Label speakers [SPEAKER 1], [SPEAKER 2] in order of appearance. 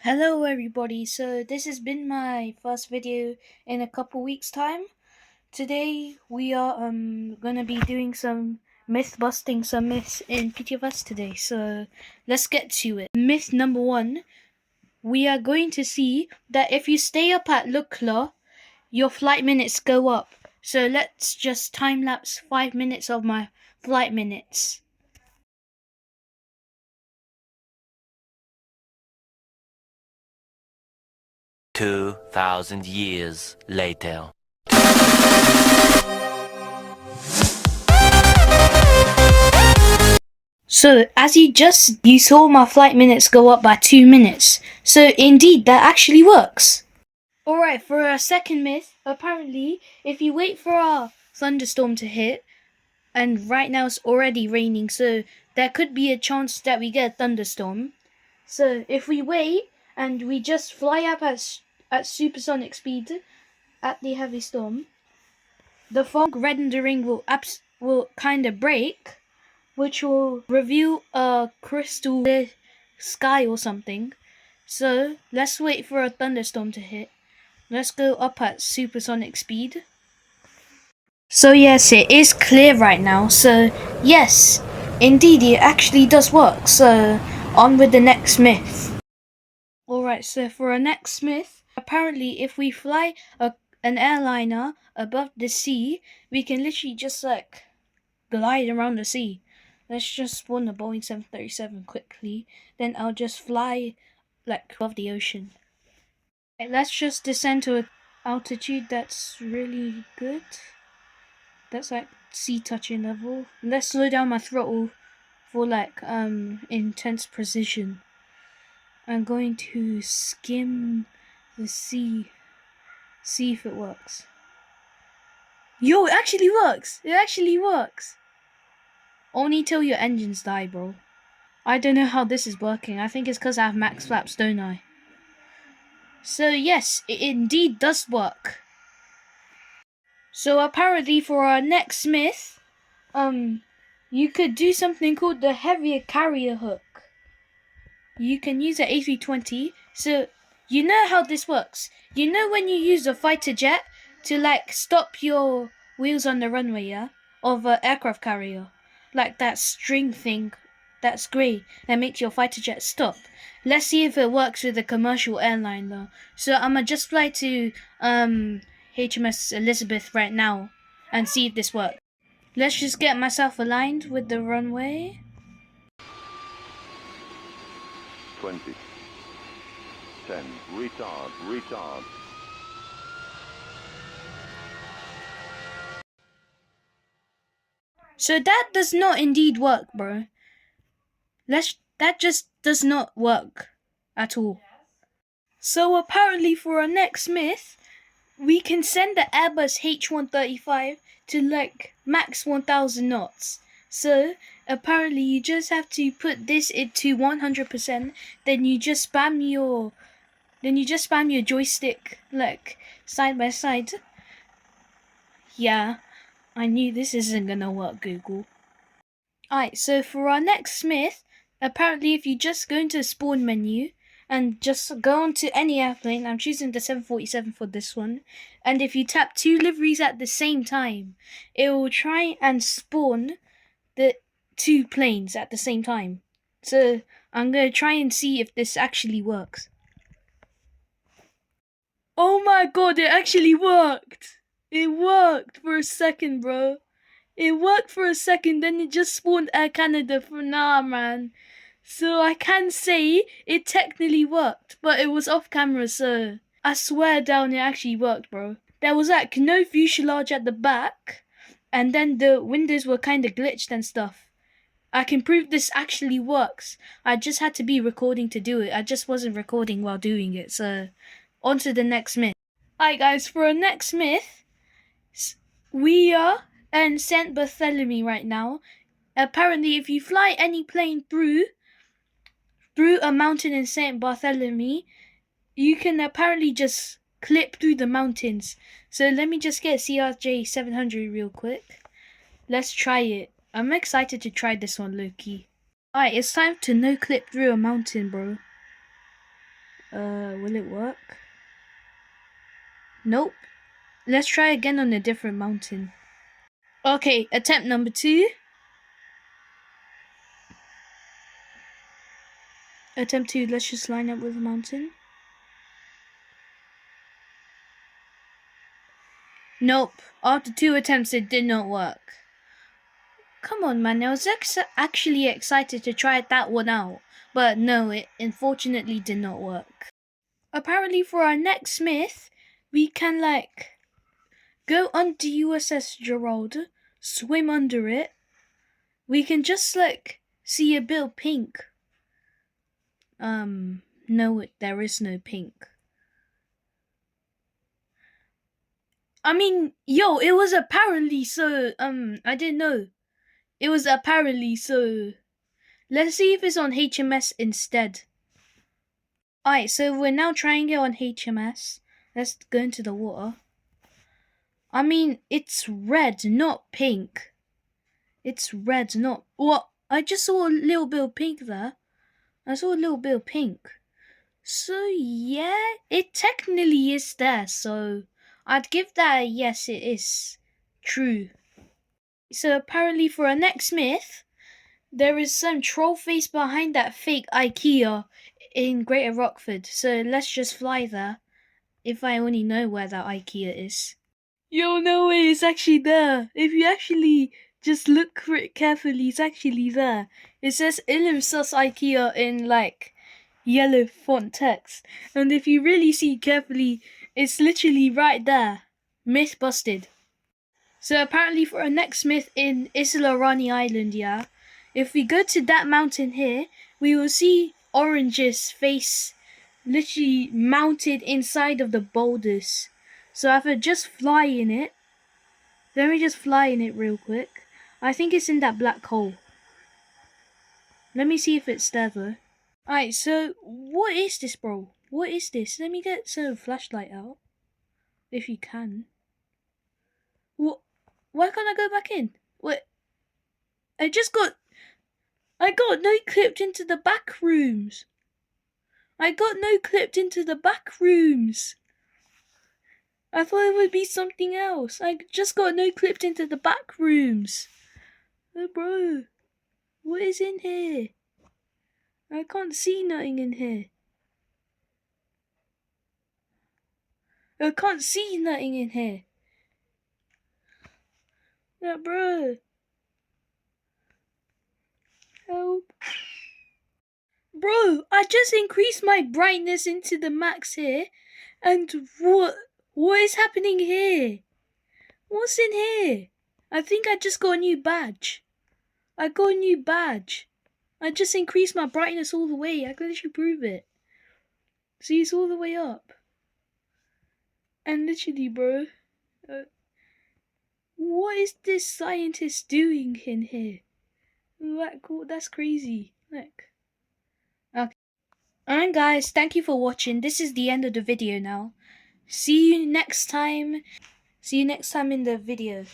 [SPEAKER 1] Hello everybody, so this has been my first video in a couple weeks time. Today we are gonna be doing some myth busting, some myths in PTFS today, so let's get to it. Myth number 1, we are going to see that if you stay up at Lukla, your flight minutes go up. So let's just time lapse 5 minutes of my flight minutes.
[SPEAKER 2] 2,000 years later.
[SPEAKER 1] So, as you saw my flight minutes go up by 2 minutes. So, indeed, that actually works. Alright, for our second myth, apparently, if you wait for a thunderstorm to hit, and right now it's already raining, so there could be a chance that we get a thunderstorm. So, if we wait, and we just fly up at supersonic speed at the heavy storm, the fog rendering will kind of break, which will reveal a crystal clear sky or something. So let's wait for a thunderstorm to hit. Let's go up at supersonic speed. So yes, it is clear right now. So yes, indeed it actually does work. So on with the next myth. Alright, so for our next myth, apparently if we fly an airliner above the sea, we can literally just like glide around the sea. Let's just spawn the Boeing 737 quickly, then I'll just fly like above the ocean. Okay, let's just descend to an altitude that's really good. That's like sea touching level. Let's slow down my throttle for like intense precision. I'm going to skim the sea. See if it works. Yo, it actually works! It actually works! Only till your engines die, bro. I don't know how this is working. I think it's because I have max flaps, don't I? So yes, it indeed does work. So apparently for our next myth, you could do something called the heavier carrier hook. You can use an A320. So you know how this works. You know when you use a fighter jet to like stop your wheels on the runway, yeah? Of an aircraft carrier. Like that string thing that's grey that makes your fighter jet stop. Let's see if it works with a commercial airline though. So I'ma just fly to HMS Elizabeth right now and see if this works. Let's just get myself aligned with the runway.
[SPEAKER 3] 20, 10, retard.
[SPEAKER 1] So that does not indeed work, bro. That just does not work at all. So apparently for our next myth, we can send the Airbus H135 to like max 1000 knots. So apparently you just have to put this into 100%, then you just spam your joystick like side by side. Yeah, I knew this isn't gonna work, Google. Alright, so for our next myth, apparently if you just go into the spawn menu and just go onto any airplane, I'm choosing the 747 for this one, and if you tap 2 liveries at the same time, it will try and spawn the 2 planes at the same time. So I'm going to try and see if this actually works. Oh my god, it actually worked! It worked for a second, bro. It worked for a second, then it just spawned Air Canada for man. So I can say it technically worked, but it was off camera, so I swear down it actually worked, bro. There was like no fuselage at the back, and then the windows were kind of glitched and stuff. I can prove this actually works. I just had to be recording to do it. I just wasn't recording while doing it, so on to the next myth. Alright guys, for our next myth, we are in St. Bartholomew right now. Apparently, if you fly any plane through a mountain in St. Bartholomew, you can apparently just clip through the mountains. So let me just get CRJ 700 real quick. Let's try it. I'm excited to try this one, Loki. Alright, it's time to no clip through a mountain, bro. Will it work? Nope. Let's try again on a different mountain. Okay, attempt number 2. Attempt 2, let's just line up with a mountain. Nope. After 2 attempts, it did not work. Come on, man. I was actually excited to try that one out. But no, it unfortunately did not work. Apparently, for our next myth, we can, like, go under USS Gerald, swim under it. We can just, like, see a bit of pink. No, there is no pink. I mean, yo, it was apparently so, I didn't know. It was apparently so. Let's see if it's on HMS instead. Alright, so we're now trying it on HMS. Let's go into the water. I mean, it's red, not pink. It's red, not... What? I just saw a little bit of pink there. I saw a little bit of pink. So, yeah, it technically is there, so I'd give that a yes, it is true. So, apparently for our next myth, there is some troll face behind that fake IKEA in Greater Rockford. So, let's just fly there, if I only know where that IKEA is. Yo, no way, it's actually there. If you actually just look for it carefully, it's actually there. It says Ilum Sus IKEA in, like, yellow font text. And if you really see carefully, it's literally right there. Myth busted. So apparently for our next myth in Isla Rani Island, yeah, if we go to that mountain here, we will see Orange's face literally mounted inside of the boulders. So I could just fly in it. Let me just fly in it real quick. I think it's in that black hole. Let me see if it's there though. Alright, so what is this, bro? What is this? Let me get some flashlight out. If you can. What? Why can't I go back in? What? I got no clipped into the back rooms. I got no clipped into the back rooms. I thought it would be something else. I just got no clipped into the back rooms. Oh, bro. What is in here? I can't see nothing in here. I can't see nothing in here. Yeah, bro. Help. Bro, I just increased my brightness into the max here. And what is happening here? What's in here? I think I just got a new badge. I got a new badge. I just increased my brightness all the way. I can literally prove it. See, it's all the way up. And literally, bro. What is this scientist doing in here? That's crazy. Look. Okay. Alright guys, thank you for watching. This is the end of the video now. See you next time. See you next time in the video.